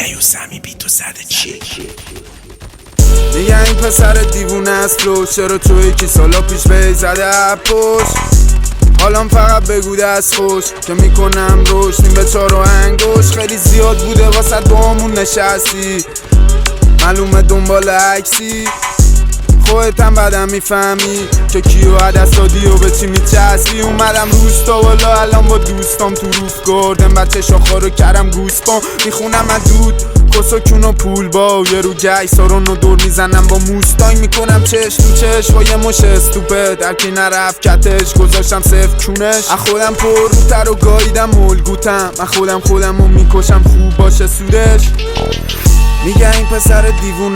ایو سمی بی تو زده چی؟ میگه این پسر دیوونه است رو چرا تو یکی سالا پیش به زده پشت. حالام فقط بگو دست خوش که میکنم روش نیم به 4 انگوش. خیلی زیاد بوده واسه دوامون نشستی، معلومه دنبال عکسی. خودتم بعدم میفهمی که کیو عدست دادی و به چی میچسبی. اومدم روستا والا الان با دوستام تو روف گردم بچه شاخا رو کردم گوسپام. میخونم از دود کساکون و پول با یه رو گی سارون رو دور میزنم با موستانگ. میکنم چش تو چش با یه مش استوپه درکی نرفت کتش گذاشتم صفر کونش. از خودم پر روتر و گاییدم ملگوتم، من خودم رو میکشم خوب باشه سودش. میگه این پسر دیوونه